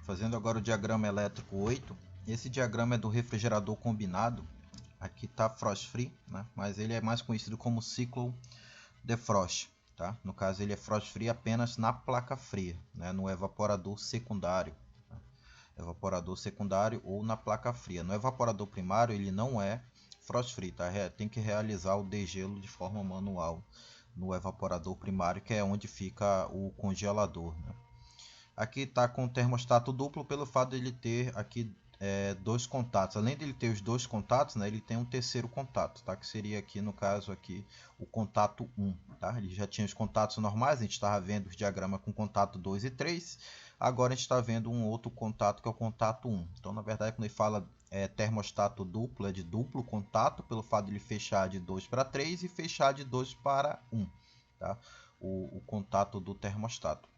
Fazendo agora o diagrama elétrico 8. Esse diagrama é do refrigerador combinado. Aqui está frost free, né? Mas ele é mais conhecido como ciclo defrost. Tá? No caso, ele é frost free apenas na placa fria, né? No evaporador secundário. Tá? Evaporador secundário ou na placa fria. No evaporador primário, ele não é frost free. Tá? Tem que realizar o degelo de forma manual no evaporador primário, que é onde fica o congelador, né? Aqui está com o termostato duplo pelo fato de ele ter aqui dois contatos. Além de ele ter os dois contatos, né, ele tem um terceiro contato, tá? Que seria aqui no caso aqui o contato 1. Tá? Ele já tinha os contatos normais, a gente estava vendo os diagramas com contato 2 e 3. Agora a gente está vendo um outro contato que é o contato 1. Então, na verdade, quando ele fala termostato duplo, é de duplo contato, pelo fato de ele fechar de 2 para 3 e fechar de 2 para 1. Tá? O contato do termostato.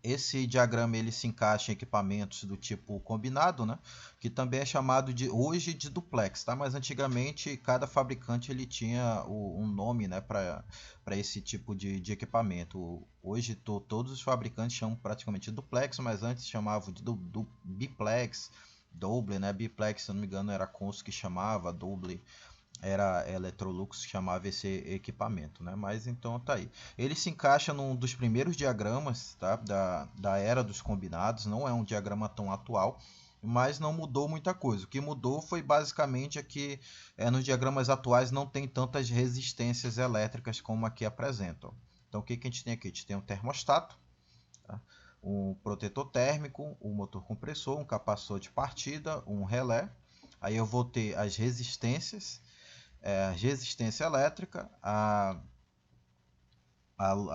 Esse diagrama ele se encaixa em equipamentos do tipo combinado, né? Que também é chamado hoje de duplex, tá? Mas antigamente cada fabricante ele tinha um nome, né, para esse tipo de equipamento. Hoje todos os fabricantes chamam praticamente de duplex, mas antes chamavam de biplex, double, né? Biplex, se eu não me engano, era a Consul que chamava, double era a Electrolux que chamava esse equipamento, né? Mas então tá aí. Ele se encaixa num dos primeiros diagramas, tá? da era dos combinados, não é um diagrama tão atual, mas não mudou muita coisa. O que mudou foi basicamente que nos diagramas atuais não tem tantas resistências elétricas como aqui apresentam. Então o que a gente tem aqui? A gente tem um termostato, tá? Um protetor térmico, um motor compressor, um capacitor de partida, um relé. Aí eu vou ter as resistências, resistência elétrica, a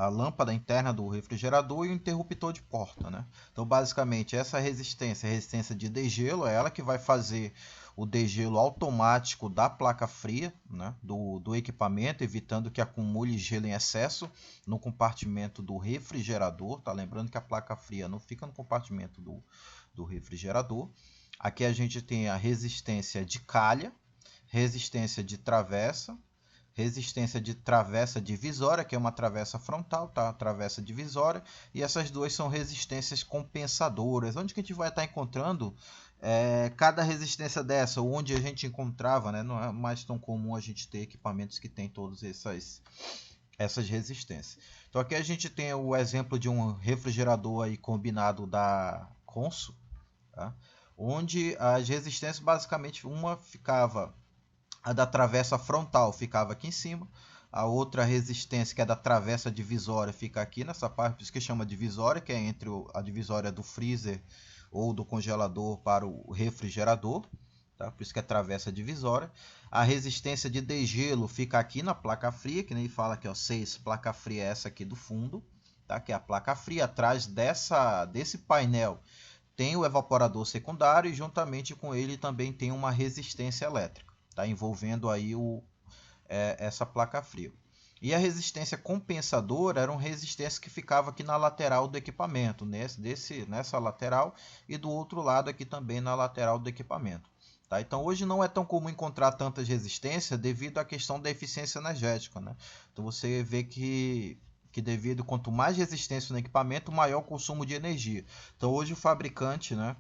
lâmpada interna do refrigerador e o interruptor de porta, né? Então, basicamente, essa resistência, a resistência de degelo, é ela que vai fazer o degelo automático da placa fria, né? do equipamento, evitando que acumule gelo em excesso no compartimento do refrigerador. Tá? Lembrando que a placa fria não fica no compartimento do refrigerador. Aqui a gente tem a resistência de calha, resistência de travessa, resistência de travessa divisória, que é uma travessa frontal, tá? Travessa divisória, e essas duas são resistências compensadoras. Onde que a gente vai estar encontrando cada resistência dessa, onde a gente encontrava, né? Não é mais tão comum a gente ter equipamentos que tem todas essas resistências. Então aqui a gente tem o exemplo de um refrigerador aí combinado da Consul, tá? Onde as resistências basicamente uma ficava, a da travessa frontal ficava aqui em cima, a outra resistência que é da travessa divisória fica aqui nessa parte, por isso que chama divisória, que é entre a divisória do freezer ou do congelador para o refrigerador, tá? Por isso que é travessa divisória. A resistência de degelo fica aqui na placa fria, que nem ele fala aqui, ó, 6, placa fria é essa aqui do fundo, tá? Que é a placa fria. Atrás desse painel tem o evaporador secundário e juntamente com ele também tem uma resistência elétrica, tá? Envolvendo aí essa placa fria. E a resistência compensadora era uma resistência que ficava aqui na lateral do equipamento, nessa lateral, e do outro lado aqui também na lateral do equipamento. Tá? Então hoje não é tão comum encontrar tantas resistências devido à questão da eficiência energética, né? Então você vê que devido quanto mais resistência no equipamento, maior o consumo de energia. Então hoje o fabricante, né,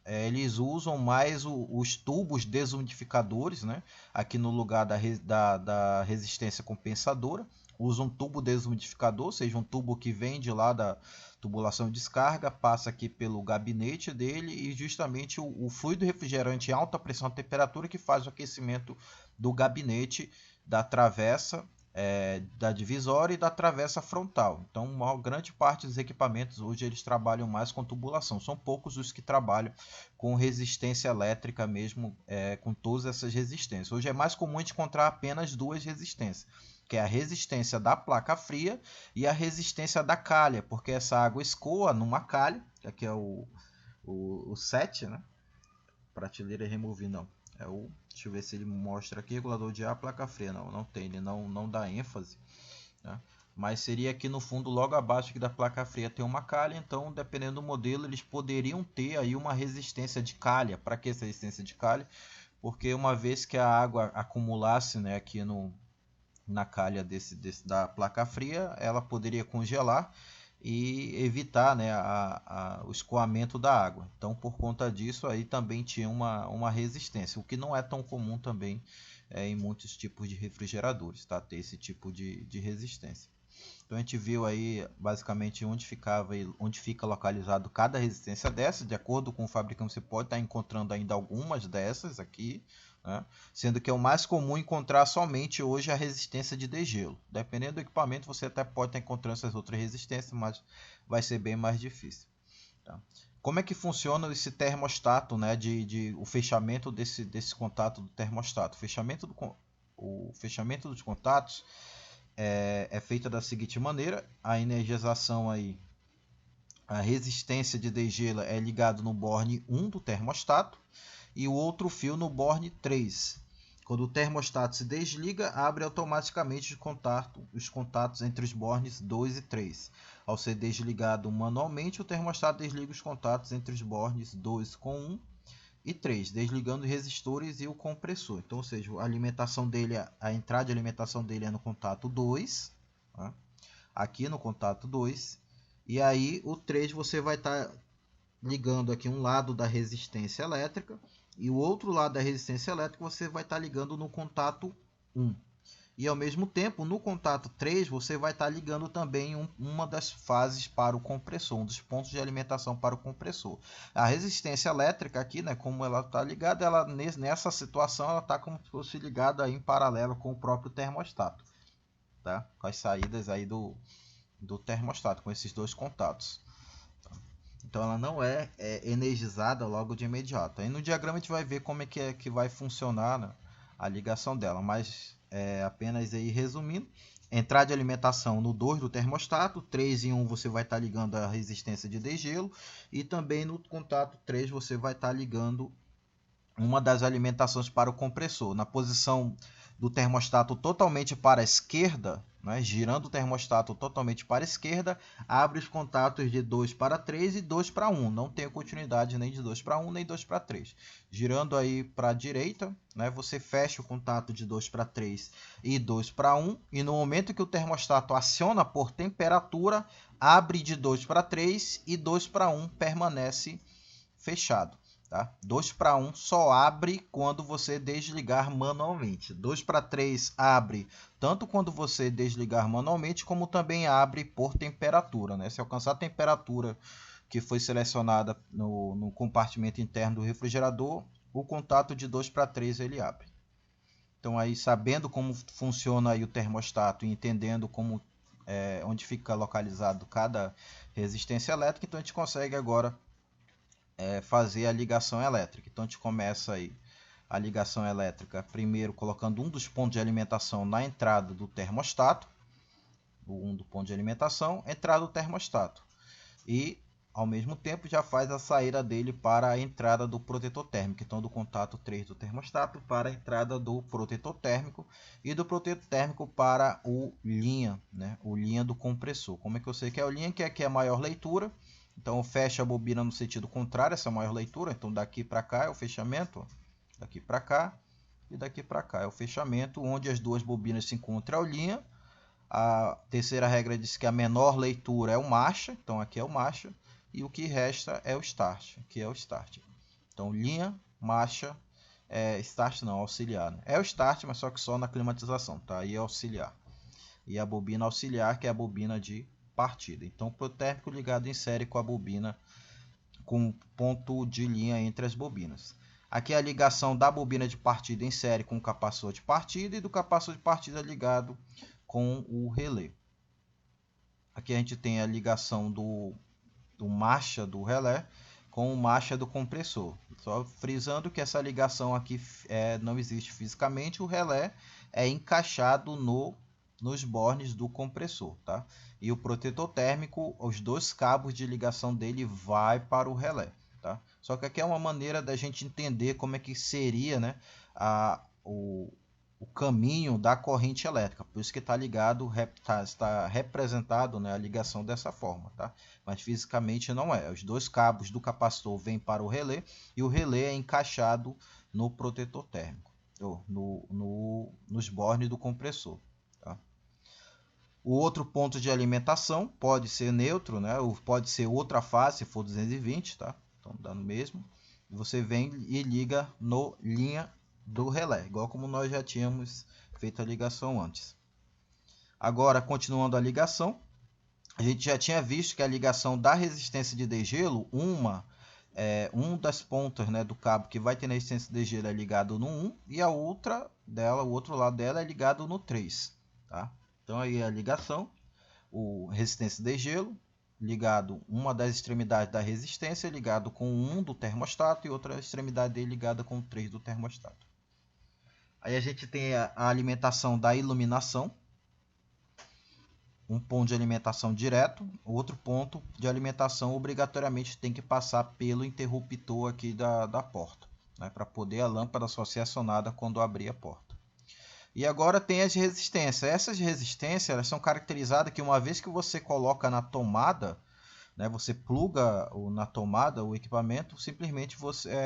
eles usam mais os tubos desumidificadores, né, aqui no lugar da resistência compensadora. Usam um tubo desumidificador, ou seja, um tubo que vem de lá da tubulação de descarga, passa aqui pelo gabinete dele e justamente o fluido refrigerante em alta pressão e temperatura que faz o aquecimento do gabinete, da travessa, da divisória e da travessa frontal. Então, uma grande parte dos equipamentos hoje eles trabalham mais com tubulação. São poucos os que trabalham com resistência elétrica mesmo, com todas essas resistências. Hoje é mais comum a gente encontrar apenas duas resistências, que é a resistência da placa fria e a resistência da calha, porque essa água escoa numa calha, que aqui é o 7, né? Prateleira remover, não. Deixa eu ver se ele mostra aqui, regulador de ar, placa fria. Não tem, ele não dá ênfase, né? Mas seria aqui no fundo, logo abaixo aqui da placa fria tem uma calha, então dependendo do modelo eles poderiam ter aí uma resistência de calha. Para que essa resistência de calha? Porque uma vez que a água acumulasse, né, aqui na calha da placa fria, ela poderia congelar e evitar, né, o escoamento da água. Então, por conta disso, aí também tinha uma resistência, o que não é tão comum também em muitos tipos de refrigeradores, tá? Ter esse tipo de resistência. Então a gente viu aí basicamente onde fica localizado cada resistência dessa. De acordo com o fabricante, você pode estar encontrando ainda algumas dessas aqui, né? Sendo que é o mais comum encontrar somente hoje a resistência de degelo. Dependendo do equipamento, você até pode estar encontrando essas outras resistências, mas vai ser bem mais difícil. Tá? Como é que funciona esse termostato, né? O fechamento desse contato do termostato? O fechamento dos contatos é feita da seguinte maneira: a energização aí, a resistência de degelo é ligado no borne 1 do termostato e o outro fio no borne 3. Quando o termostato se desliga, abre automaticamente os contatos entre os bornes 2 e 3. Ao ser desligado manualmente, o termostato desliga os contatos entre os bornes 2 com 1 e 3, desligando os resistores e o compressor. Então, ou seja, a alimentação dele, a entrada de alimentação dele é no contato 2, tá? Aqui no contato 2, e aí o 3 você vai estar ligando aqui um lado da resistência elétrica e o outro lado da resistência elétrica você vai estar ligando no contato 1. E ao mesmo tempo, no contato 3, você vai estar ligando também uma das fases para o compressor, um dos pontos de alimentação para o compressor. A resistência elétrica aqui, né, como ela está ligada, nessa situação ela está como se fosse ligada aí em paralelo com o próprio termostato, tá? Com as saídas aí do termostato, com esses dois contatos. Então ela não é energizada logo de imediato. Aí no diagrama a gente vai ver como é que vai funcionar, né, a ligação dela, mas apenas aí resumindo: entrada de alimentação no 2 do termostato, 3 e 1 você vai estar ligando a resistência de degelo, e também no contato 3 você vai estar ligando uma das alimentações para o compressor. Na posição do termostato totalmente para a esquerda, né, girando o termostato totalmente para a esquerda, abre os contatos de 2 para 3 e 2 para 1. Não tem continuidade nem de 2 para 1 nem 2 para 3. Girando aí para a direita, né, você fecha o contato de 2 para 3 e 2 para 1. E no momento que o termostato aciona por temperatura, abre de 2 para 3 e 2 para 1 permanece fechado. Tá? 2 para 1 só abre quando você desligar manualmente. 2 para 3 abre tanto quando você desligar manualmente, como também abre por temperatura, né? Se alcançar a temperatura que foi selecionada no compartimento interno do refrigerador, o contato de 2 para 3 ele abre. Então, aí, sabendo como funciona aí o termostato e entendendo onde fica localizado cada resistência elétrica, então a gente consegue agora fazer a ligação elétrica. Então a gente começa aí a ligação elétrica primeiro colocando um dos pontos de alimentação na entrada do termostato, do ponto de alimentação, entrada do termostato, e ao mesmo tempo já faz a saída dele para a entrada do protetor térmico. Então do contato 3 do termostato para a entrada do protetor térmico, e do protetor térmico para o linha, né? O linha do compressor. Como é que eu sei que é o linha? Que aqui é a maior leitura. Então fecha a bobina no sentido contrário, essa maior leitura. Então daqui para cá é o fechamento, daqui para cá e daqui para cá é o fechamento, onde as duas bobinas se encontram é o linha. A terceira regra diz que a menor leitura é o marcha, então aqui é o marcha, e o que resta é o start, que é o start. Então linha, marcha, start não, auxiliar, né? É o start, mas só que só na climatização, tá? Aí é auxiliar. E a bobina auxiliar, que é a bobina de partida. Então, o protérmico ligado em série com a bobina, com ponto de linha entre as bobinas. Aqui é a ligação da bobina de partida em série com o capacitor de partida, e do capacitor de partida ligado com o relé. Aqui a gente tem a ligação do marcha do relé com o marcha do compressor. Só frisando que essa ligação aqui não existe fisicamente, o relé é encaixado nos bornes do compressor, tá? E o protetor térmico, os dois cabos de ligação dele vai para o relé, tá? Só que aqui é uma maneira da gente entender como é que seria, né, o caminho da corrente elétrica. Por isso que está ligado, está representado, né, a ligação dessa forma, tá? Mas fisicamente não é. Os dois cabos do capacitor vêm para o relé e o relé é encaixado no protetor térmico, ou nos bornes do compressor. Tá? O outro ponto de alimentação pode ser neutro, né? Ou pode ser outra fase, se for 220, tá? Então dá no mesmo. E você vem e liga no linha do relé, igual como nós já tínhamos feito a ligação antes. Agora, continuando a ligação, a gente já tinha visto que a ligação da resistência de degelo, um das pontas, né, do cabo que vai ter na resistência de degelo é ligado no 1 e a outra dela, o outro lado dela é ligado no 3, tá? Então aí a ligação, o resistência de gelo ligado uma das extremidades da resistência ligado com 1 do termostato e outra extremidade dele ligada com 3 do termostato. Aí a gente tem a alimentação da iluminação, um ponto de alimentação direto, outro ponto de alimentação obrigatoriamente tem que passar pelo interruptor aqui da porta, né, para poder a lâmpada só ser acionada quando abrir a porta. E agora tem as resistências. Essas resistências elas são caracterizadas que uma vez que você coloca na tomada, né, você pluga na tomada o equipamento, simplesmente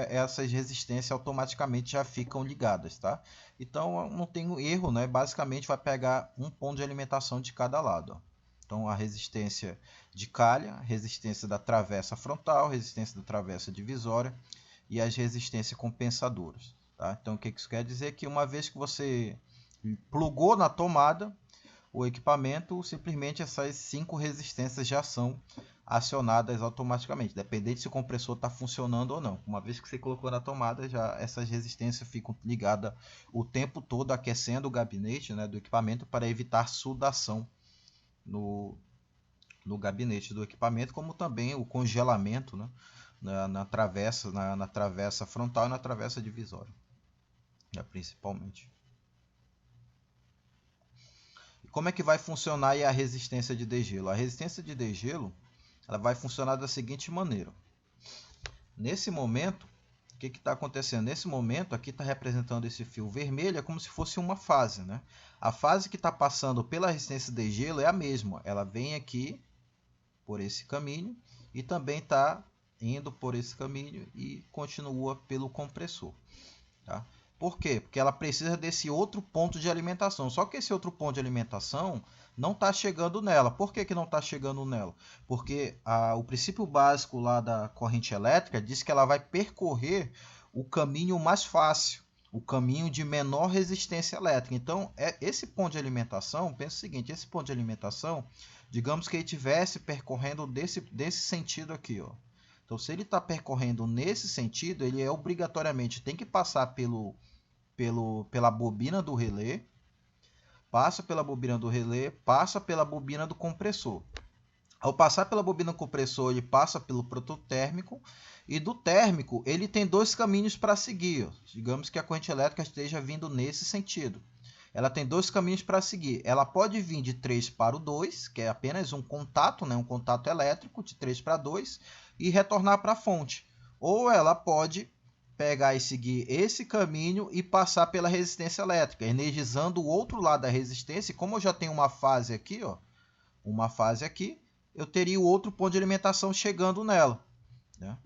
essas resistências automaticamente já ficam ligadas, tá? Então não tem erro, né? Basicamente vai pegar um ponto de alimentação de cada lado. Ó. Então a resistência de calha, resistência da travessa frontal, resistência da travessa divisória e as resistências compensadoras. Tá? Então o que isso quer dizer? Que uma vez que você plugou na tomada o equipamento, simplesmente essas 5 resistências já são acionadas automaticamente, dependente se o compressor está funcionando ou não. Uma vez que você colocou na tomada, já essas resistências ficam ligadas o tempo todo, aquecendo o gabinete, né, do equipamento para evitar sudação no gabinete do equipamento, como também o congelamento, né, na travessa frontal e na travessa divisória, né, principalmente. E como é que vai funcionar aí a resistência de degelo? A resistência de degelo ela vai funcionar da seguinte maneira. Nesse momento, o que está acontecendo? Nesse momento, aqui está representando esse fio vermelho, é como se fosse uma fase, né? A fase que está passando pela resistência de gelo é a mesma. Ela vem aqui por esse caminho e também está indo por esse caminho e continua pelo compressor. Tá? Por quê? Porque ela precisa desse outro ponto de alimentação. Só que esse outro ponto de alimentação não está chegando nela. Por que não está chegando nela? Porque o princípio básico lá da corrente elétrica diz que ela vai percorrer o caminho mais fácil, o caminho de menor resistência elétrica. Então, esse ponto de alimentação, pensa o seguinte, esse ponto de alimentação, digamos que ele estivesse percorrendo desse sentido aqui, ó. Então, se ele está percorrendo nesse sentido, ele obrigatoriamente tem que passar pela bobina do relé, passa pela bobina do relé, passa pela bobina do compressor. Ao passar pela bobina do compressor, ele passa pelo prototérmico, e do térmico ele tem 2 caminhos para seguir. Digamos que a corrente elétrica esteja vindo nesse sentido. Ela tem 2 caminhos para seguir. Ela pode vir de 3 para o 2, que é apenas um contato, né? Um contato elétrico de 3 para 2, e retornar para a fonte. Ou ela pode pegar e seguir esse caminho e passar pela resistência elétrica, energizando o outro lado da resistência. E como eu já tenho uma fase aqui, ó, eu teria o outro ponto de alimentação chegando nela, né?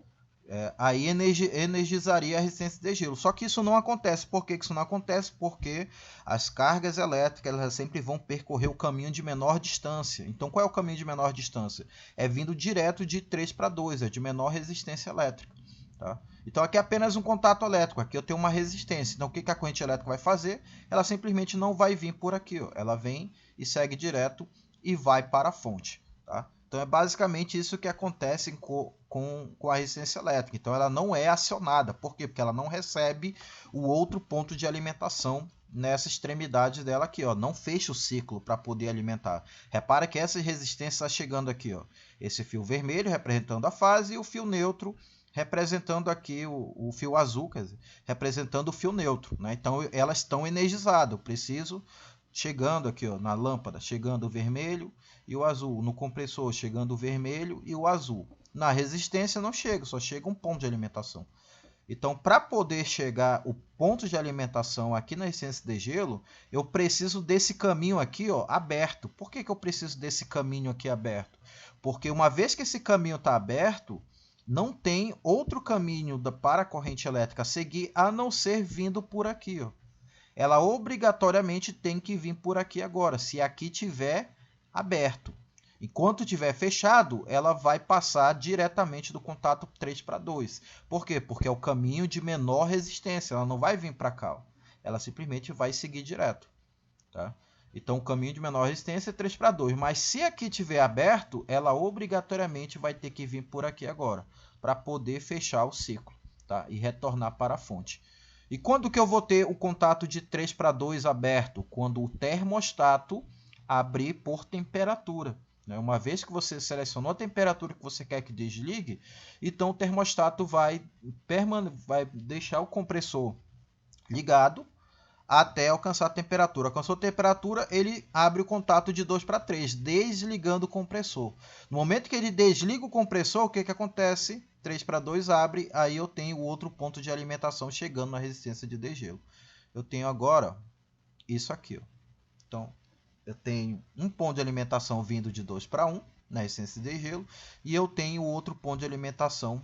Aí energizaria a resistência de gelo. Só que isso não acontece. Por que isso não acontece? Porque as cargas elétricas elas sempre vão percorrer o caminho de menor distância. Então, qual é o caminho de menor distância? É vindo direto de 3 para 2, é de menor resistência elétrica. Tá? Então, aqui é apenas um contato elétrico. Aqui eu tenho uma resistência. Então, o que a corrente elétrica vai fazer? Ela simplesmente não vai vir por aqui. Ó. Ela vem e segue direto e vai para a fonte. Tá? Então, é basicamente isso que acontece com a resistência elétrica. Então, ela não é acionada. Por quê? Porque ela não recebe o outro ponto de alimentação nessa extremidade dela aqui. Ó. Não fecha o ciclo para poder alimentar. Repara que essa resistência está chegando aqui. Ó. Esse fio vermelho representando a fase e o fio neutro representando aqui o fio azul, quer dizer, representando o fio neutro. Né? Então, elas estão energizadas. Eu preciso... Chegando aqui ó, na lâmpada, chegando o vermelho e o azul. No compressor, chegando o vermelho e o azul. Na resistência não chega, só chega um ponto de alimentação. Então, para poder chegar o ponto de alimentação aqui na resistência de gelo, eu preciso desse caminho aqui ó, aberto. Por que eu preciso desse caminho aqui aberto? Porque uma vez que esse caminho está aberto, não tem outro caminho para a corrente elétrica seguir, a não ser vindo por aqui ó. Ela obrigatoriamente tem que vir por aqui agora. Se aqui tiver aberto. Enquanto estiver fechado, ela vai passar diretamente do contato 3 para 2. Por quê? Porque é o caminho de menor resistência, ela não vai vir para cá, ó. Ela simplesmente vai seguir direto. Tá? Então o caminho de menor resistência é 3 para 2, mas se aqui estiver aberto, ela obrigatoriamente vai ter que vir por aqui agora, para poder fechar o ciclo, tá? E retornar para a fonte. E quando que eu vou ter o contato de 3 para 2 aberto? Quando o termostato abrir por temperatura. Né? Uma vez que você selecionou a temperatura que você quer que desligue, então o termostato vai deixar o compressor ligado até alcançar a temperatura. Alcançou a temperatura, ele abre o contato de 2 para 3, desligando o compressor. No momento que ele desliga o compressor, o que acontece? 3 para 2 abre, aí eu tenho o outro ponto de alimentação chegando na resistência de degelo. Eu tenho agora isso aqui. Ó. Então, eu tenho um ponto de alimentação vindo de 2 para 1, na resistência de degelo, e eu tenho outro ponto de alimentação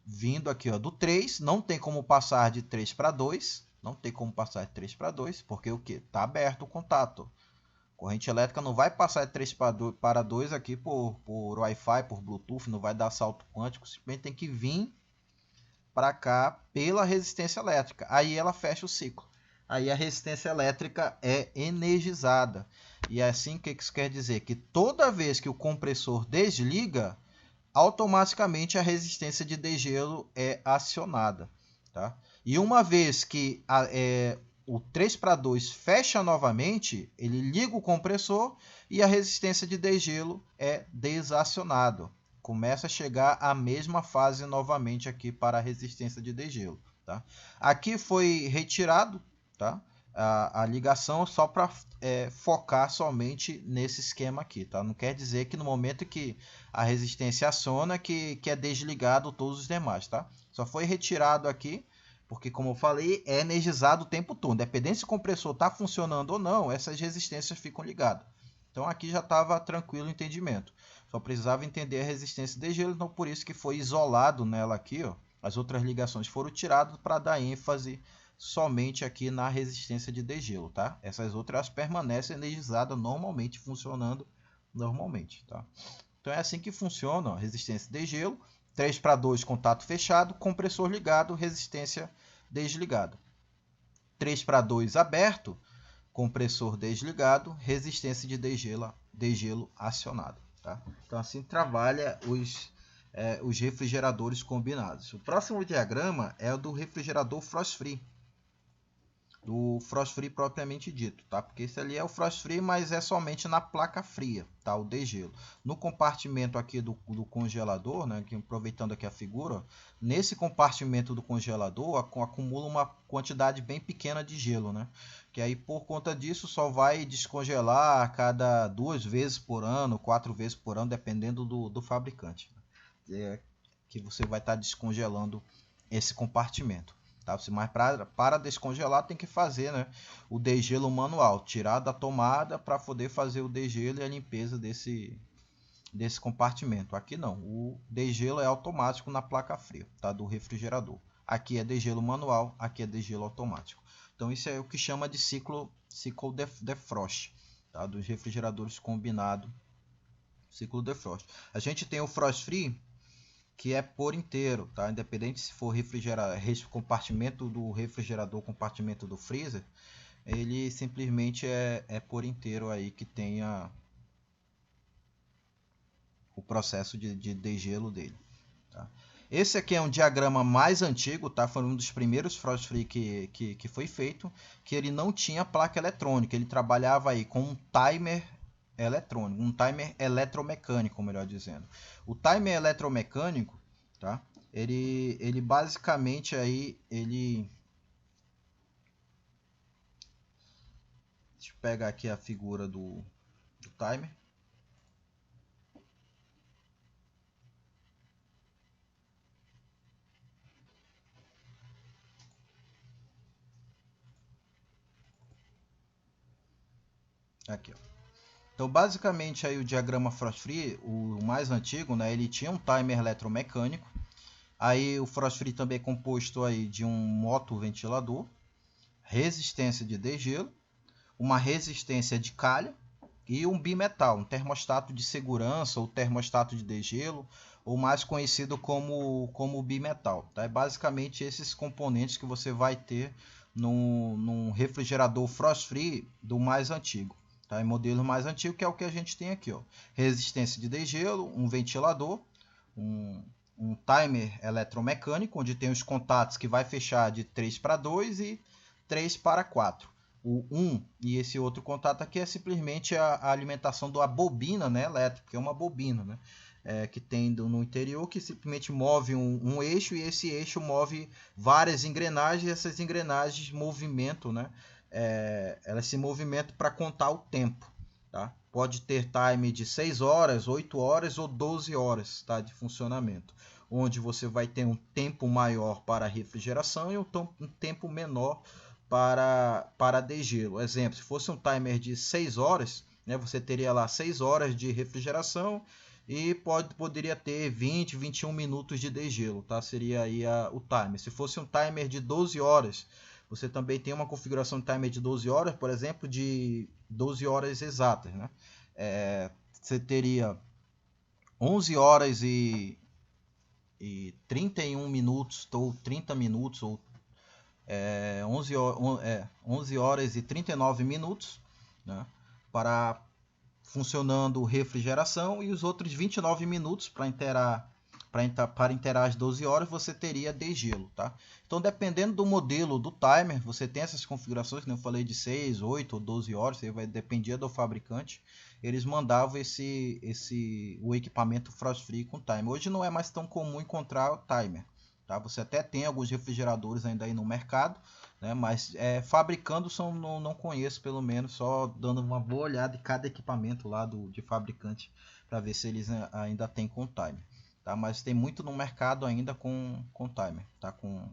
vindo aqui ó, do 3, não tem como passar de 3 para 2, não tem como passar de 3 para 2, porque o que? Está aberto o contato. Corrente elétrica não vai passar de 3 para 2 aqui por Wi-Fi, por Bluetooth, não vai dar salto quântico, simplesmente tem que vir para cá pela resistência elétrica. Aí ela fecha o ciclo. Aí a resistência elétrica é energizada. E é assim que isso quer dizer? Que toda vez que o compressor desliga, automaticamente a resistência de degelo é acionada. Tá? E uma vez que o 3 para 2 fecha novamente, ele liga o compressor e a resistência de degelo é desacionada. Começa a chegar à mesma fase novamente aqui para a resistência de degelo. Tá? Aqui foi retirado, tá? a ligação só para focar somente nesse esquema aqui. Tá? Não quer dizer que no momento que a resistência aciona que é desligado todos os demais. Tá? Só foi retirado aqui, porque como eu falei, é energizado o tempo todo. Independente se o compressor está funcionando ou não, essas resistências ficam ligadas. Então aqui já estava tranquilo o entendimento. Só precisava entender a resistência de gelo, então por isso que foi isolado nela aqui. Ó. As outras ligações foram tiradas para dar ênfase somente aqui na resistência de degelo, tá? Essas outras permanecem energizadas normalmente, funcionando normalmente, tá? Então é assim que funciona, ó, resistência de degelo, 3 para 2, contato fechado, compressor ligado, resistência desligada. 3 para 2 aberto, compressor desligado, resistência de degelo acionado, tá? Então assim trabalha os refrigeradores combinados. O próximo diagrama é o do refrigerador frost-free. Do frost-free propriamente dito, tá? Porque esse ali é o frost-free, mas é somente na placa fria, tá? O degelo. No compartimento aqui do congelador, né? Que, aproveitando aqui a figura, nesse compartimento do congelador acumula uma quantidade bem pequena de gelo, né? Que aí por conta disso só vai descongelar a cada 2 vezes por ano, 4 vezes por ano, dependendo do fabricante. Que você vai estar descongelando esse compartimento. Tá? Mas para descongelar tem que fazer, né, o degelo manual, tirar da tomada para poder fazer o degelo e a limpeza desse compartimento. Aqui não, o degelo é automático na placa fria, tá, do refrigerador. Aqui é degelo manual, aqui é degelo automático. Então isso é o que chama de ciclo defrost, tá, dos refrigeradores combinado, ciclo defrost. A gente tem o frost free, que é por inteiro, tá? Independente se for compartimento do refrigerador, compartimento do freezer, ele simplesmente é por inteiro aí que tenha o processo de degelo dele. Tá? Esse aqui é um diagrama mais antigo, tá? Foi um dos primeiros frost free que foi feito, que ele não tinha placa eletrônica, ele trabalhava aí com um timer eletrônico, um timer eletromecânico, melhor dizendo. O timer eletromecânico, tá? Ele basicamente aí deixa eu pegar aqui a figura do timer. Aqui, ó. Então, basicamente, aí o diagrama frost-free, o mais antigo, né, ele tinha um timer eletromecânico. Aí o frost-free também é composto aí de um motoventilador, resistência de degelo, uma resistência de calha, e um bimetal, um termostato de segurança ou termostato de degelo, ou mais conhecido como bimetal. Tá? É basicamente esses componentes que você vai ter num refrigerador frost free do mais antigo. Tá? Em modelo mais antigo, que é o que a gente tem aqui. Ó. Resistência de degelo, um ventilador, um timer eletromecânico, onde tem os contatos que vai fechar de 3 para 2 e 3 para 4. O 1 e esse outro contato aqui é simplesmente a alimentação da bobina, né, elétrica, que é uma bobina, né, que tem no interior, que simplesmente move um eixo, e esse eixo move várias engrenagens, e essas engrenagens movimentam, né, elas se movimentam para contar o tempo. Tá? Pode ter time de 6 horas, 8 horas ou 12 horas, tá, de funcionamento, onde você vai ter um tempo maior para refrigeração e um tempo menor para degelo. Exemplo, se fosse um timer de 6 horas, né, você teria lá 6 horas de refrigeração e poderia ter 20, 21 minutos de degelo, tá? Seria aí o timer. Se fosse um timer de 12 horas, você também tem uma configuração de timer de 12 horas, por exemplo, de 12 horas exatas, né? Você teria 11 horas e 31 minutos, ou 30 minutos, ou 11 horas e 39 minutos, né, para funcionando refrigeração, e os outros 29 minutos para interar as 12 horas você teria degelo, tá? Então, dependendo do modelo do timer, você tem essas configurações, que eu falei, de 6, 8 ou 12 horas, vai depender do fabricante. Eles mandavam o equipamento frost free com timer. Hoje não é mais tão comum encontrar o timer, tá? Você até tem alguns refrigeradores ainda aí no mercado, né? Mas fabricando não conheço, pelo menos, só dando uma boa olhada em cada equipamento lá de fabricante para ver se eles ainda tem com timer. Tá? Mas tem muito no mercado ainda com timer, tá? Com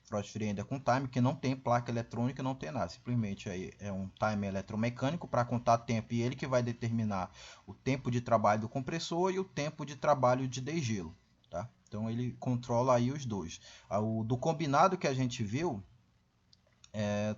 frost free ainda com timer, que não tem placa eletrônica, não tem nada, simplesmente aí é um timer eletromecânico para contar tempo, e ele que vai determinar o tempo de trabalho do compressor e o tempo de trabalho de degelo, tá? Então ele controla aí os dois. O do combinado que a gente viu,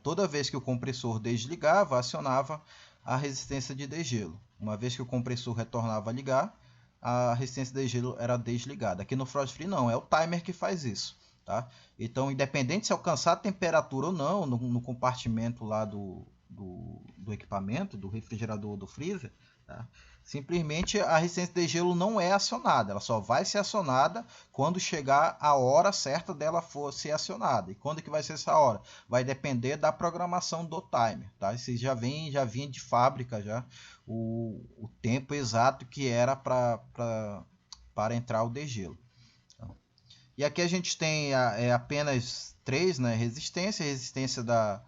toda vez que o compressor desligava, acionava a resistência de degelo. Uma vez que o compressor retornava a ligar, a resistência de degelo era desligada. Aqui no frost free não, é o timer que faz isso, tá? Então, independente se alcançar a temperatura ou não no compartimento lá do equipamento, do refrigerador ou do freezer, tá? Simplesmente a resistência de gelo não é acionada, ela só vai ser acionada quando chegar a hora certa dela for ser acionada. E quando que vai ser essa hora? Vai depender da programação do timer, tá? Isso já vinha de fábrica já o tempo exato que era para entrar o degelo. E aqui a gente tem apenas 3, né? Resistência da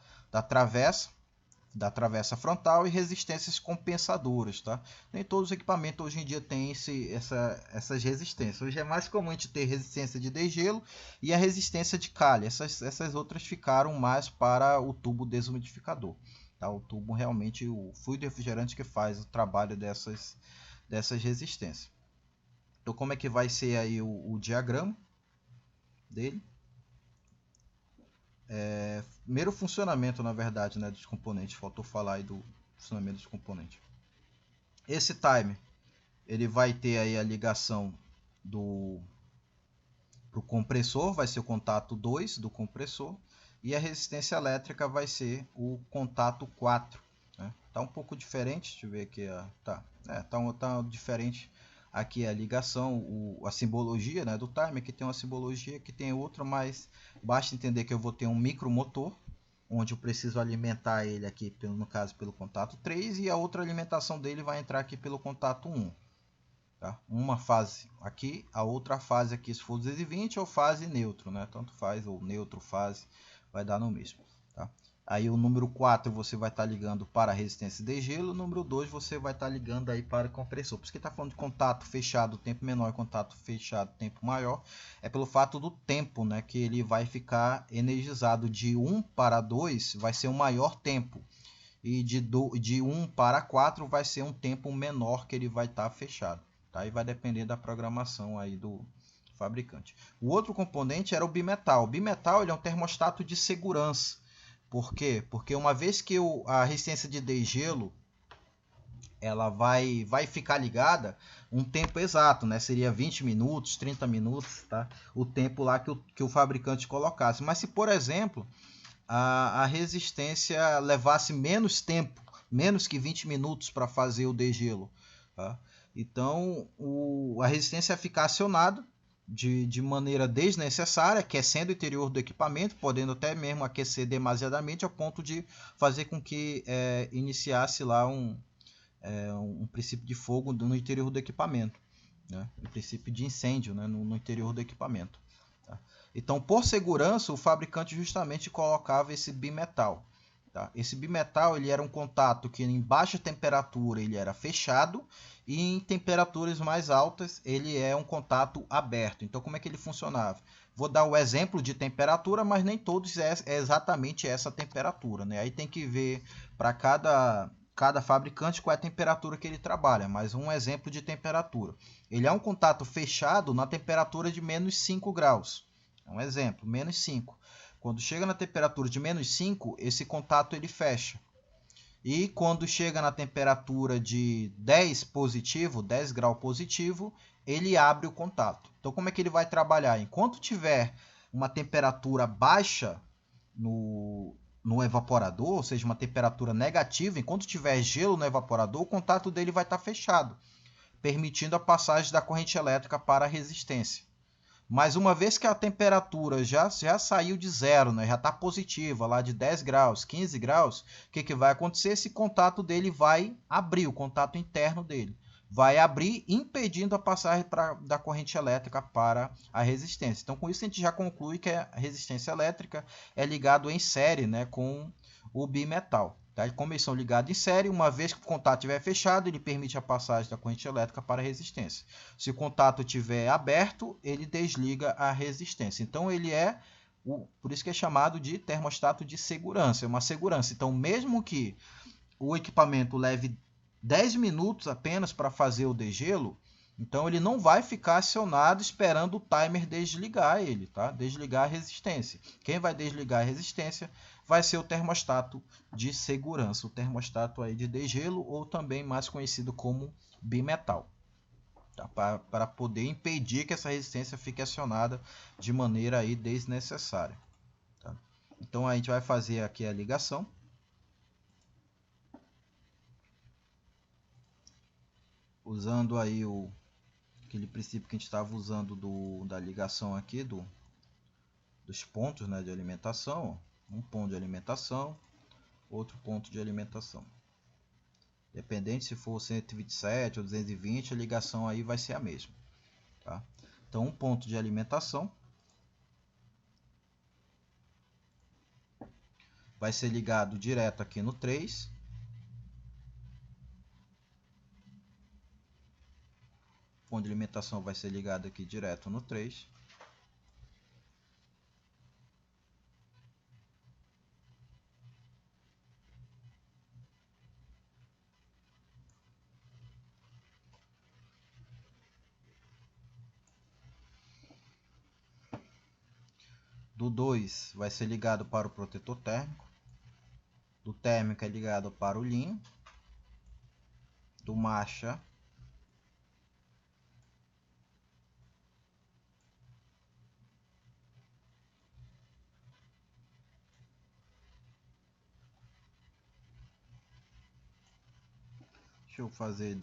travessa frontal e resistências compensadoras, tá? Nem todos os equipamentos hoje em dia têm essas resistências. Hoje é mais comum a gente ter resistência de degelo e a resistência de calha. Essas outras ficaram mais para o tubo desumidificador, tá? O tubo realmente, o fluido refrigerante que faz o trabalho dessas resistências. Então, como é que vai ser aí o diagrama dele? Primeiro funcionamento, na verdade, né, dos componentes. Faltou falar aí do funcionamento dos componentes. Esse timer, ele vai ter aí a ligação pro compressor, vai ser o contato 2 do compressor, e a resistência elétrica vai ser o contato 4, né? Tá um pouco diferente, deixa eu ver aqui, tá diferente aqui a ligação, a simbologia, né, do timer. Aqui tem uma simbologia, aqui tem outra, mas basta entender que eu vou ter um micromotor, onde eu preciso alimentar ele aqui, no caso, pelo contato 3, e a outra alimentação dele vai entrar aqui pelo contato 1. Tá? Uma fase aqui, a outra fase aqui, se for 220, ou fase neutro, né? Tanto faz, ou neutro, fase, vai dar no mesmo. Tá? Aí o número 4 você vai estar ligando para a resistência de gelo, o número 2 você vai estar ligando aí para o compressor. Por isso que está falando de contato fechado, tempo menor, e contato fechado, tempo maior, é pelo fato do tempo, né, que ele vai ficar energizado. De 1 para 2 vai ser um maior tempo, e de 1 para 4 vai ser um tempo menor que ele vai estar fechado. Tá? E vai depender da programação aí do fabricante. O outro componente era o bimetal. O bimetal, ele é um termostato de segurança. Por quê? Porque uma vez que a resistência de degelo ela vai ficar ligada um tempo exato, né? Seria 20 minutos, 30 minutos, tá? O tempo lá que o fabricante colocasse. Mas se, por exemplo, a resistência levasse menos tempo, menos que 20 minutos para fazer o degelo, tá? Então a resistência ia ficar acionada de maneira desnecessária, aquecendo o interior do equipamento, podendo até mesmo aquecer demasiadamente, ao ponto de fazer com que iniciasse lá um princípio de fogo no interior do equipamento, né? Um princípio de incêndio, né? no interior do equipamento. Tá? Então, por segurança, o fabricante justamente colocava esse bimetal. Tá? Esse bimetal ele era um contato que em baixa temperatura ele era fechado e em temperaturas mais altas ele é um contato aberto. Então, como é que ele funcionava? Vou dar o exemplo de temperatura, mas nem todos é exatamente essa temperatura, né? Aí tem que ver para cada fabricante qual é a temperatura que ele trabalha, mas um exemplo de temperatura. Ele é um contato fechado na temperatura de menos 5 graus. É um exemplo, menos 5. Quando chega na temperatura de menos 5, esse contato ele fecha. E quando chega na temperatura de 10 positivo, 10 graus positivo, ele abre o contato. Então como é que ele vai trabalhar? Enquanto tiver uma temperatura baixa no evaporador, ou seja, uma temperatura negativa, enquanto tiver gelo no evaporador, o contato dele vai estar fechado, permitindo a passagem da corrente elétrica para a resistência. Mas uma vez que a temperatura já saiu de zero, né, já está positiva, lá de 10 graus, 15 graus, o que vai acontecer? Esse contato dele vai abrir, o contato interno dele. Vai abrir, impedindo a passagem da corrente elétrica para a resistência. Então, com isso, a gente já conclui que a resistência elétrica é ligada em série, né, com o bimetal. Tá? Como eles são ligados em série, uma vez que o contato estiver fechado, ele permite a passagem da corrente elétrica para a resistência. Se o contato estiver aberto, ele desliga a resistência. Então, ele é, por isso que é chamado de termostato de segurança, é uma segurança. Então, mesmo que o equipamento leve 10 minutos apenas para fazer o degelo, então ele não vai ficar acionado esperando o timer desligar ele, tá? Desligar a resistência. Quem vai desligar a resistência vai ser o termostato de segurança, o termostato aí de degelo, ou também mais conhecido como bimetal, tá? Para poder impedir que essa resistência fique acionada de maneira aí desnecessária. Tá? Então a gente vai fazer aqui a ligação. Usando aí aquele princípio que a gente estava usando da ligação aqui dos pontos, né, de alimentação. Um ponto de alimentação, outro ponto de alimentação. Dependente se for 127 ou 220, a ligação aí vai ser a mesma. Tá? Então, um ponto de alimentação vai ser ligado direto aqui no 3. O ponto de alimentação vai ser ligado aqui direto no 3. Do 2 vai ser ligado para o protetor térmico. Do térmico é ligado para o linho. Do marcha deixa eu fazer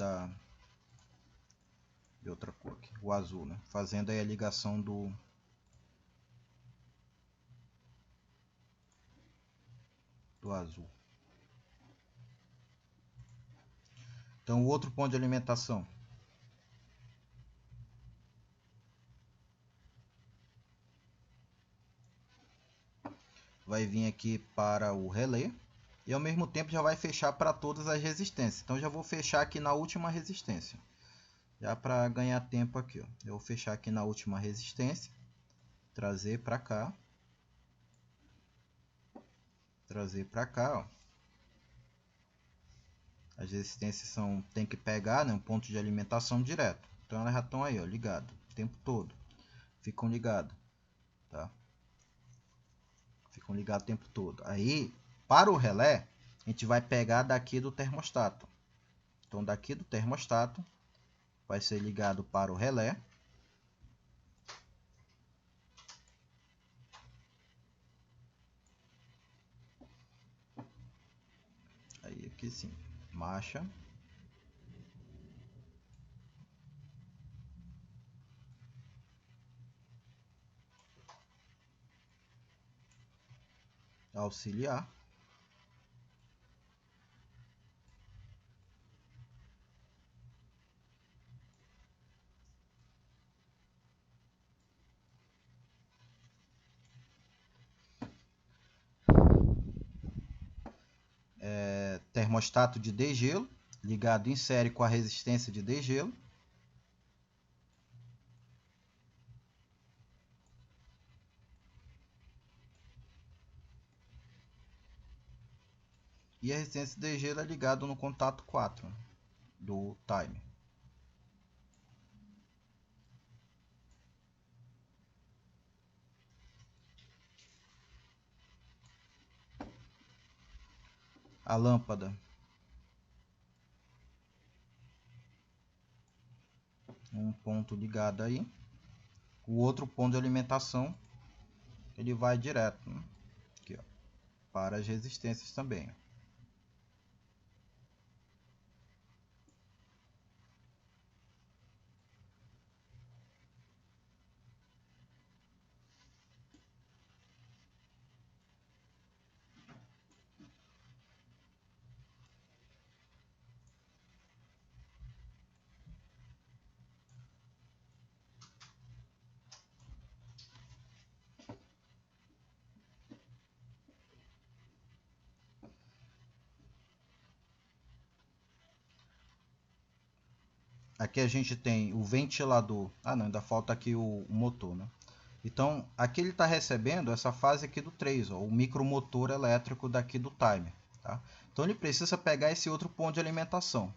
de outra cor aqui, o azul, né? Fazendo aí a ligação do azul. Então, o outro ponto de alimentação vai vir aqui para o relé e ao mesmo tempo já vai fechar para todas as resistências. Então, já vou fechar aqui na última resistência, já para ganhar tempo aqui, ó. Eu vou fechar aqui na última resistência, trazer para cá, ó. As resistências tem que pegar, né, um ponto de alimentação direto. Então elas já estão aí, ó, ligado o tempo todo. Ficam ligadas, tá? Ficam ligadas o tempo todo. Aí, para o relé, a gente vai pegar daqui do termostato. Então, daqui do termostato, vai ser ligado para o relé. Aí, aqui sim, marcha. Auxiliar. Termostato de degelo, ligado em série com a resistência de degelo. E a resistência de degelo é ligado no contato 4 do timer. A lâmpada, um ponto ligado aí. O outro ponto de alimentação, ele vai direto, né? Aqui, ó, para as resistências também. Aqui a gente tem o ventilador. Ah, não, ainda falta aqui o motor, né? Então, aqui ele está recebendo essa fase aqui do 3, ó, o micromotor elétrico daqui do timer. Tá? Então, ele precisa pegar esse outro ponto de alimentação.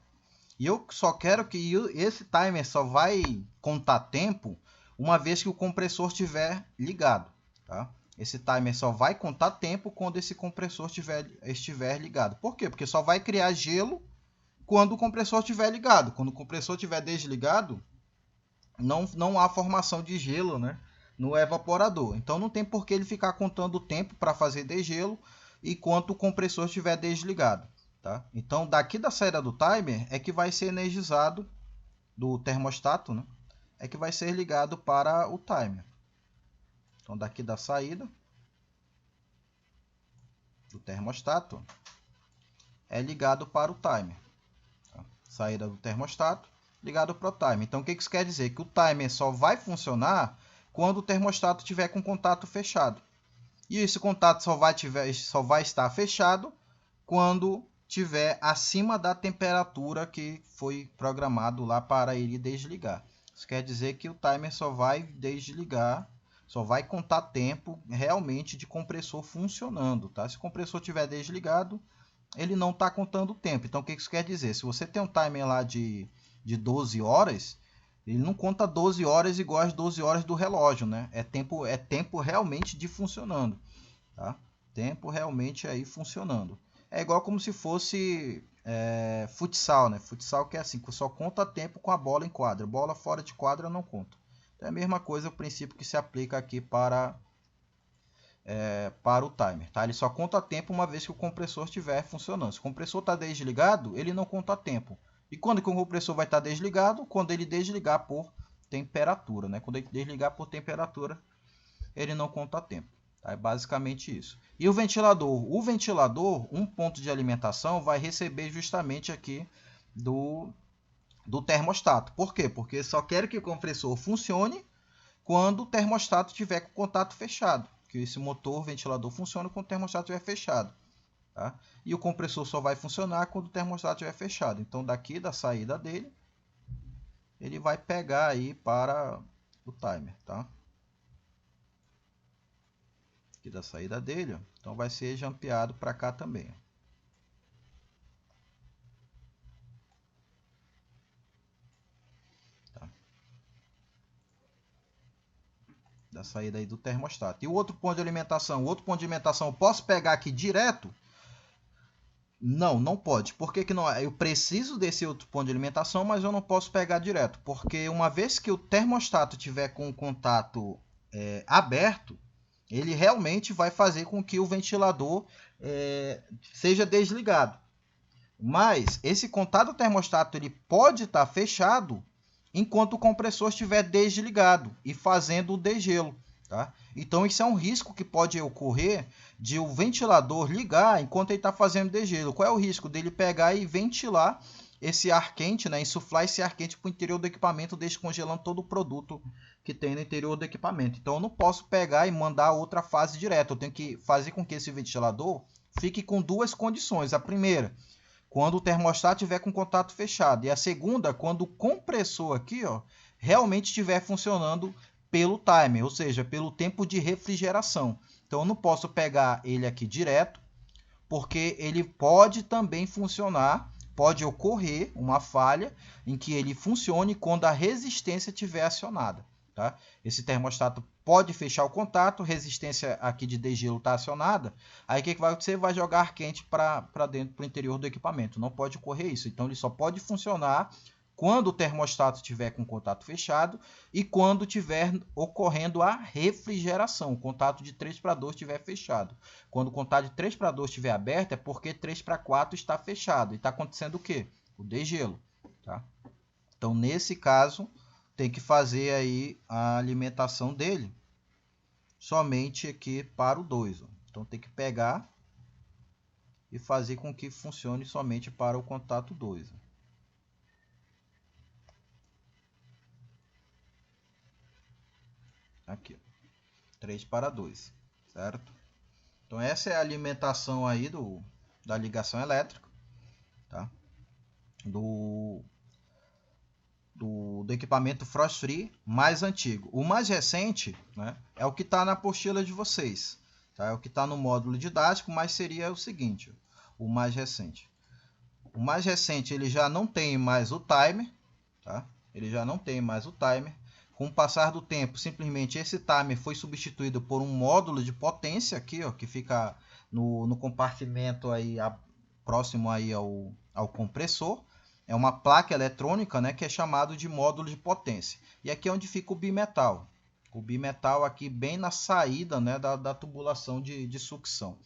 E eu só quero que esse timer só vai contar tempo uma vez que o compressor estiver ligado. Tá? Esse timer só vai contar tempo quando esse compressor estiver ligado. Por quê? Porque só vai criar gelo quando o compressor estiver ligado. Quando o compressor estiver desligado, não há formação de gelo, né, no evaporador. Então não tem por que ele ficar contando o tempo para fazer degelo enquanto o compressor estiver desligado. Tá? Então daqui da saída do timer é que vai ser energizado, do termostato, né, é que vai ser ligado para o timer. Então daqui da saída do termostato é ligado para o timer. Tá? Saída do termostato ligado para o timer. Então, o que isso quer dizer? Que o timer só vai funcionar quando o termostato estiver com contato fechado. E esse contato só vai estar fechado quando estiver acima da temperatura que foi programado lá para ele desligar. Isso quer dizer que o timer só vai desligar, só vai contar tempo realmente de compressor funcionando. Tá? Se o compressor estiver desligado, ele não está contando o tempo. Então, o que isso quer dizer? Se você tem um timer lá de 12 horas, ele não conta 12 horas igual as 12 horas do relógio, né? É tempo realmente de funcionando, tá? Tempo realmente aí funcionando. É igual como se fosse futsal, né? Futsal que é assim, que só conta tempo com a bola em quadra. Bola fora de quadra não conta. Então, é a mesma coisa, o princípio que se aplica aqui para o timer. Tá? Ele só conta tempo uma vez que o compressor estiver funcionando. Se o compressor está desligado, ele não conta tempo. E quando que o compressor vai estar desligado? Quando ele desligar por temperatura. Né? Quando ele desligar por temperatura, ele não conta tempo. Tá? É basicamente isso. E o ventilador? O ventilador, um ponto de alimentação, vai receber justamente aqui do termostato. Por quê? Porque só quero que o compressor funcione quando o termostato estiver com contato fechado. Que esse motor ventilador funciona quando o termostato estiver fechado. Tá? E o compressor só vai funcionar quando o termostato estiver fechado. Então, daqui da saída dele, ele vai pegar aí para o timer. Tá? Aqui da saída dele, ó. Então vai ser jampeado para cá também. Tá? Da saída aí do termostato. E o outro ponto de alimentação? O outro ponto de alimentação eu posso pegar aqui direto Não, não pode. Por que que não? Eu preciso desse outro ponto de alimentação, mas eu não posso pegar direto. Porque uma vez que o termostato tiver com o contato aberto, ele realmente vai fazer com que o ventilador seja desligado. Mas esse contato termostato ele pode estar fechado enquanto o compressor estiver desligado e fazendo o degelo. Tá? Então isso é um risco que pode ocorrer de o ventilador ligar enquanto ele está fazendo degelo. Qual é o risco dele pegar e ventilar esse ar quente, né? Insuflar esse ar quente para o interior do equipamento, descongelando todo o produto que tem no interior do equipamento. Então eu não posso pegar e mandar outra fase direto. Eu tenho que fazer com que esse ventilador fique com duas condições. A primeira, quando o termostato estiver com contato fechado. E a segunda, quando o compressor aqui realmente estiver funcionando pelo timer, ou seja, pelo tempo de refrigeração. Então eu não posso pegar ele aqui direto, porque ele pode também funcionar, pode ocorrer uma falha em que ele funcione quando a resistência estiver acionada. Tá? Esse termostato pode fechar o contato, resistência aqui de degelo está acionada, aí o que vai acontecer? Vai jogar ar quente para dentro, para o interior do equipamento. Não pode ocorrer isso, então ele só pode funcionar quando o termostato estiver com o contato fechado e quando estiver ocorrendo a refrigeração, o contato de 3 para 2 estiver fechado. Quando o contato de 3 para 2 estiver aberto, é porque 3 para 4 está fechado. E está acontecendo o quê? O degelo. Tá? Então, nesse caso, tem que fazer aí a alimentação dele somente aqui para o 2. Então, tem que pegar e fazer com que funcione somente para o contato 2. Aqui, 3 para 2, certo? Então essa é a alimentação aí da ligação elétrica, tá? Do equipamento Frost Free mais antigo. O mais recente, né, é o que está na apostila de vocês, tá? É o que está no módulo didático, mas seria o seguinte, o mais recente. O mais recente ele já não tem mais o timer, tá? Ele já não tem mais o timer. Com o passar do tempo, simplesmente esse timer foi substituído por um módulo de potência aqui, que fica no compartimento aí, próximo aí ao compressor. É uma placa eletrônica, né, que é chamado de módulo de potência. E aqui é onde fica o bimetal. O bimetal aqui bem na saída, né, da tubulação de sucção.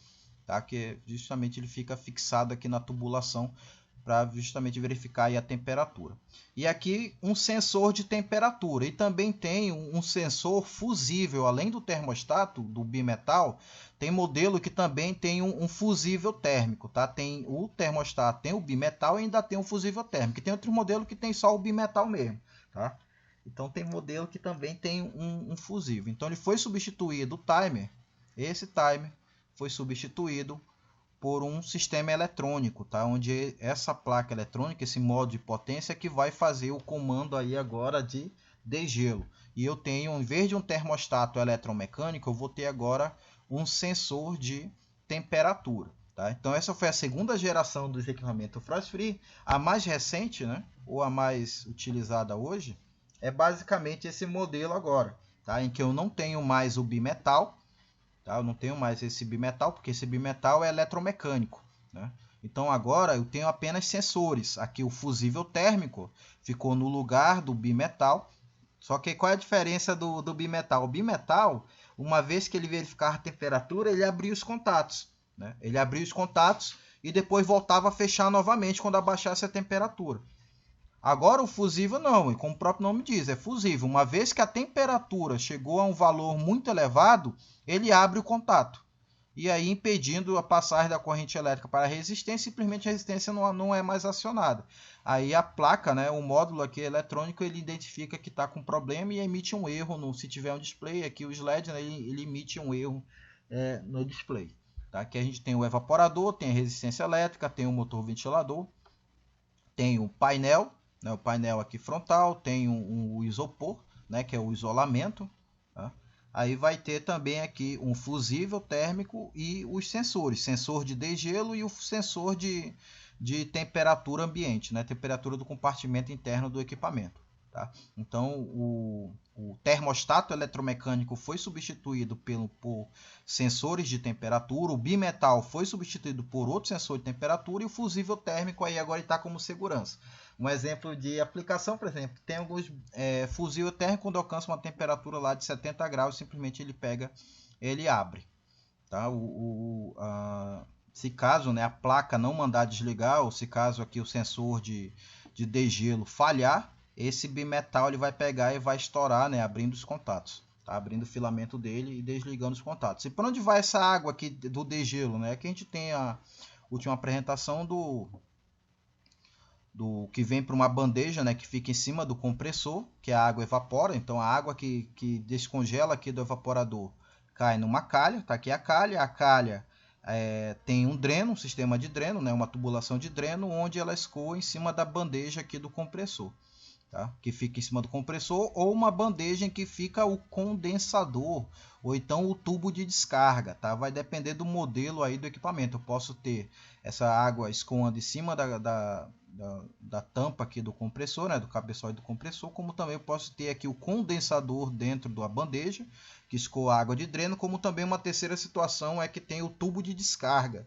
Tá? Que justamente ele fica fixado aqui na tubulação para justamente verificar aí a temperatura. E aqui um sensor de temperatura e também tem um sensor fusível, além do termostato, do bimetal, tem modelo que também tem um fusível térmico, tá? Tem o termostato, tem o bimetal e ainda tem o fusível térmico. E tem outro modelo que tem só o bimetal mesmo, tá? Então tem modelo que também tem um fusível. Então ele foi substituído o timer, esse timer foi substituído por um sistema eletrônico, tá? Onde essa placa eletrônica, esse modo de potência, que vai fazer o comando aí agora de degelo. E eu tenho, em vez de um termostato eletromecânico, eu vou ter agora um sensor de temperatura. Tá? Então essa foi a segunda geração dos equipamentos Frost Free. A mais recente, né? Ou a mais utilizada hoje, é basicamente esse modelo agora, tá? Em que eu não tenho mais o bimetal. Tá? Eu não tenho mais esse bimetal, porque esse bimetal é eletromecânico. Né? Então agora eu tenho apenas sensores. Aqui o fusível térmico ficou no lugar do bimetal. Só que qual é a diferença do bimetal? O bimetal, uma vez que ele verificava a temperatura, ele abria os contatos. Né? Ele abria os contatos e depois voltava a fechar novamente quando abaixasse a temperatura. Agora o fusível não, e como o próprio nome diz, é fusível. Uma vez que a temperatura chegou a um valor muito elevado, ele abre o contato. E aí impedindo a passagem da corrente elétrica para a resistência, simplesmente a resistência não é mais acionada. Aí a placa, né, o módulo aqui eletrônico, ele identifica que está com problema e emite um erro. Se tiver um display aqui, o LED, né, ele emite um erro no display. Tá? Aqui a gente tem o evaporador, tem a resistência elétrica, tem o motor ventilador, tem o painel, né, o painel aqui frontal, tem o isopor, né, que é o isolamento. Tá? Aí vai ter também aqui um fusível térmico e os sensores, sensor de degelo e o sensor de temperatura ambiente, né, temperatura do compartimento interno do equipamento. Tá? Então, o termostato eletromecânico foi substituído por sensores de temperatura, o bimetal foi substituído por outro sensor de temperatura e o fusível térmico aí agora está como segurança. Um exemplo de aplicação, por exemplo, tem alguns fusível térmico quando alcança uma temperatura lá de 70 graus, simplesmente ele pega, ele abre. Tá? Se caso, né, a placa não mandar desligar, ou se caso aqui o sensor de degelo falhar, esse bimetal ele vai pegar e vai estourar, né, abrindo os contatos, tá? Abrindo o filamento dele e desligando os contatos. E para onde vai essa água aqui do degelo? Né? Aqui a gente tem a última apresentação do que vem para uma bandeja, né, que fica em cima do compressor, que a água evapora. Então a água que descongela aqui do evaporador cai numa calha, tá aqui a calha tem um dreno, um sistema de dreno, né, uma tubulação de dreno, onde ela escoa em cima da bandeja aqui do compressor, tá? Que fica em cima do compressor, ou uma bandeja em que fica o condensador, ou então o tubo de descarga, tá? Vai depender do modelo aí do equipamento. Eu posso ter essa água escoando em cima da tampa aqui do compressor, né, do cabeçote do compressor, como também eu posso ter aqui o condensador dentro da bandeja, que escoa água de dreno, como também uma terceira situação é que tem o tubo de descarga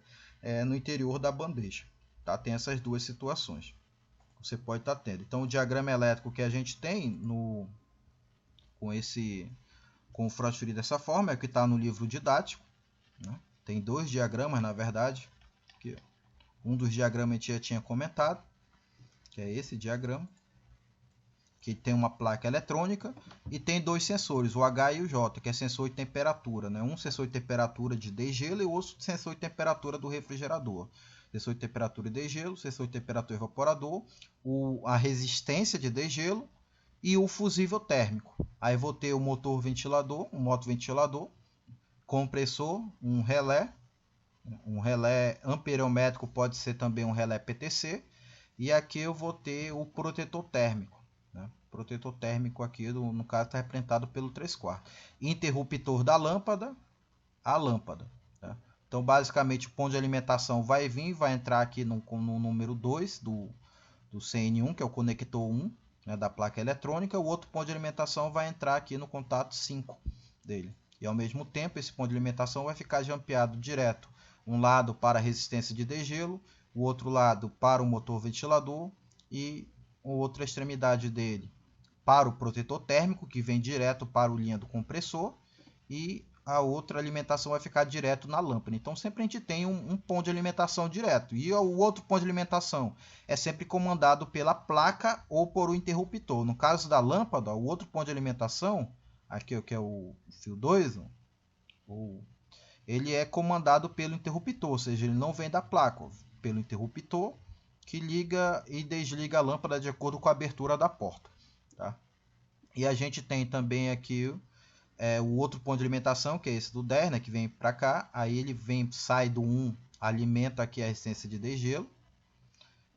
no interior da bandeja. Tá? Tem essas duas situações. Você pode estar tendo. Então o diagrama elétrico que a gente tem com o frost free dessa forma é o que está no livro didático, né? Tem dois diagramas, na verdade. Aqui, um dos diagramas a gente já tinha comentado, que é esse diagrama, que tem uma placa eletrônica e tem dois sensores, o H e o J, que é sensor de temperatura, né? Um sensor de temperatura de degelo e o outro sensor de temperatura do refrigerador. Sensor de temperatura de degelo, sensor de temperatura evaporador, a resistência de degelo e o fusível térmico. Aí vou ter o motor ventilador, um motoventilador, compressor, um relé amperiométrico, pode ser também um relé PTC, e aqui eu vou ter o protetor térmico. Né? Protetor térmico aqui, no caso, está representado pelo 3/4. Interruptor da lâmpada, a lâmpada. Tá? Então, basicamente, o ponto de alimentação vai vir, vai entrar aqui no número 2 do CN1, que é o conector 1, né, da placa eletrônica. O outro ponto de alimentação vai entrar aqui no contato 5 dele. E, ao mesmo tempo, esse ponto de alimentação vai ficar jampeado direto. Um lado para a resistência de degelo, o outro lado para o motor ventilador e a outra extremidade dele para o protetor térmico, que vem direto para o linha do compressor, e a outra alimentação vai ficar direto na lâmpada. Então sempre a gente tem um ponto de alimentação direto. E o outro ponto de alimentação é sempre comandado pela placa ou por um interruptor. No caso da lâmpada, o outro ponto de alimentação, aqui que é o fio 2, ele é comandado pelo interruptor, ou seja, ele não vem da placa, pelo interruptor que liga e desliga a lâmpada de acordo com a abertura da porta. Tá? E a gente tem também aqui o outro ponto de alimentação, que é esse do 10, né, que vem para cá. Aí ele sai do 1, alimenta aqui a resistência de degelo.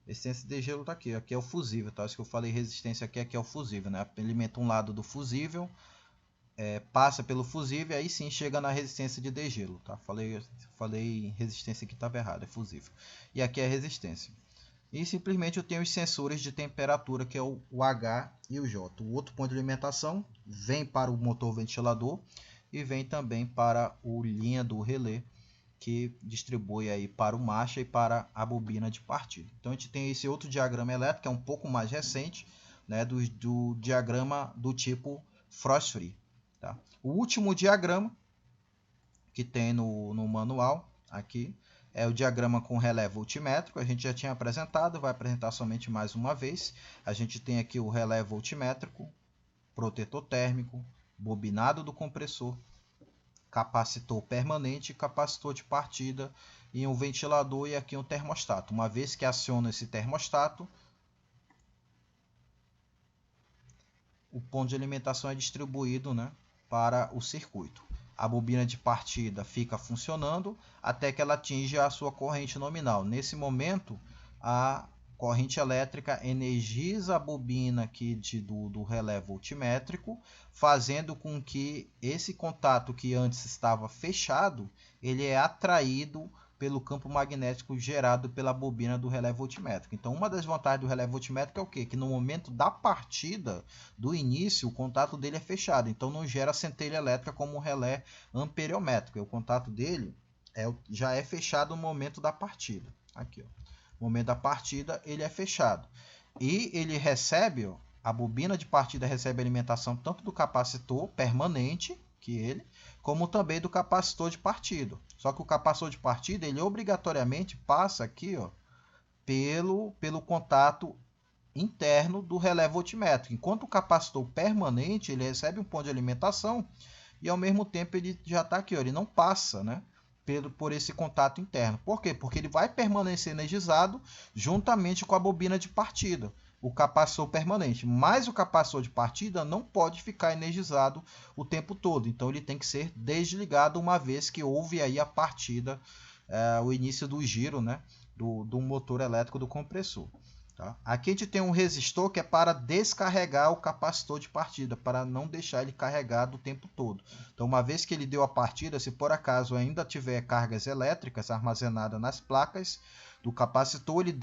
A resistência de degelo está aqui. Aqui é o fusível. Tá? Acho que eu falei resistência aqui é o fusível. Né? Alimenta um lado do fusível, passa pelo fusível e aí sim chega na resistência de degelo. Tá? Falei resistência que estava errado, é fusível. E aqui é a resistência. E simplesmente eu tenho os sensores de temperatura, que é o H e o J. O outro ponto de alimentação vem para o motor ventilador e vem também para o linha do relé, que distribui aí para o marcha e para a bobina de partida. Então a gente tem esse outro diagrama elétrico, que é um pouco mais recente, né, do diagrama do tipo frost free. Tá? O último diagrama que tem no manual aqui é o diagrama com relé voltmétrico. A gente já tinha apresentado, vai apresentar somente mais uma vez. A gente tem aqui o relé voltmétrico, protetor térmico, bobinado do compressor, capacitor permanente, capacitor de partida e um ventilador e aqui um termostato. Uma vez que aciona esse termostato, o ponto de alimentação é distribuído, né, para o circuito. A bobina de partida fica funcionando até que ela atinja a sua corrente nominal. Nesse momento, a corrente elétrica energiza a bobina aqui do relé voltmétrico, fazendo com que esse contato que antes estava fechado, ele é atraído pelo campo magnético gerado pela bobina do relé voltmétrico. Então, uma das vantagens do relé voltmétrico é o quê? Que no momento da partida, do início, o contato dele é fechado. Então, não gera centelha elétrica como o relé amperiométrico. O contato dele já é fechado no momento da partida. Aqui, ó. No momento da partida, ele é fechado. E ele recebe, ó, a bobina de partida recebe alimentação tanto do capacitor permanente, como também do capacitor de partida. Só que o capacitor de partida, ele obrigatoriamente passa aqui, ó, pelo contato interno do relé voltmétrico. Enquanto o capacitor permanente, ele recebe um ponto de alimentação e ao mesmo tempo ele já está aqui, ó, ele não passa, né, por esse contato interno. Por quê? Porque ele vai permanecer energizado juntamente com a bobina de partida, o capacitor permanente, mas o capacitor de partida não pode ficar energizado o tempo todo, então ele tem que ser desligado uma vez que houve aí a partida, o início do giro, né, do motor elétrico do compressor. Tá? Aqui a gente tem um resistor que é para descarregar o capacitor de partida, para não deixar ele carregado o tempo todo. Então, uma vez que ele deu a partida, se por acaso ainda tiver cargas elétricas armazenadas nas placas do capacitor, ele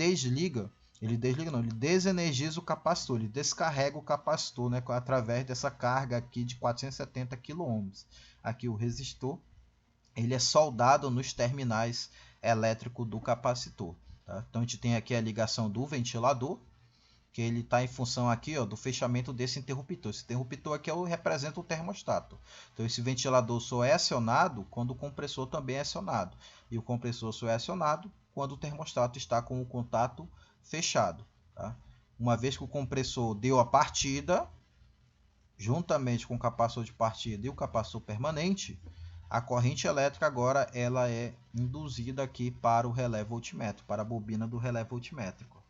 desenergiza o capacitor, ele descarrega o capacitor, né, através dessa carga aqui de 470 kΩ. Aqui o resistor, ele é soldado nos terminais elétricos do capacitor. Tá? Então a gente tem aqui a ligação do ventilador, que ele está em função aqui, ó, do fechamento desse interruptor. Esse interruptor aqui representa o termostato. Então esse ventilador só é acionado quando o compressor também é acionado. E o compressor só é acionado quando o termostato está com o contato fechado. Tá? Uma vez que o compressor deu a partida, juntamente com o capacitor de partida e o capacitor permanente, a corrente elétrica agora ela é induzida aqui para o relé voltmétrico, para a bobina do relé voltmétrico,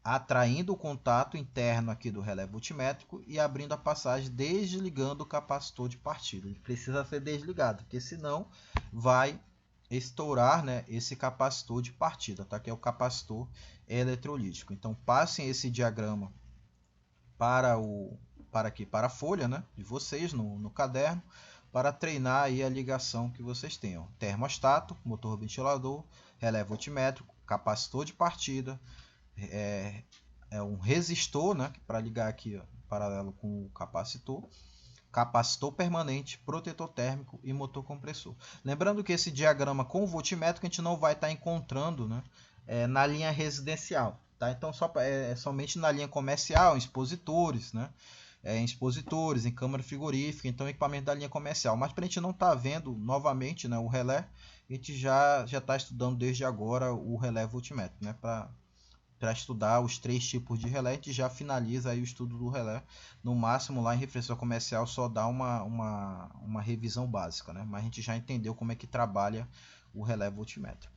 atraindo o contato interno aqui do relé voltmétrico e abrindo a passagem, desligando o capacitor de partida. Ele precisa ser desligado, porque senão vai estourar, né, esse capacitor de partida, tá? Que é o capacitor eletrolítico. Então passem esse diagrama para a folha, né, de vocês no caderno, para treinar aí a ligação que vocês tenham. Termostato, motor ventilador, relé voltmétrico, capacitor de partida, um resistor, né, para ligar aqui, ó, paralelo com o capacitor, capacitor permanente, protetor térmico e motor compressor. Lembrando que esse diagrama com o voltmétrico a gente não vai estar encontrando, né, na linha residencial. Tá? Então somente na linha comercial, em expositores, né? Em expositores, em câmara frigorífica, então equipamento da linha comercial. Mas para a gente não estar vendo novamente, né, o relé, a gente já está estudando desde agora o relé voltmétrico, né? Para estudar os 3 tipos de relé, a gente já finaliza aí o estudo do relé. No máximo lá em refrigeração comercial só dá uma revisão básica, né? Mas a gente já entendeu como é que trabalha o relé voltmétrico.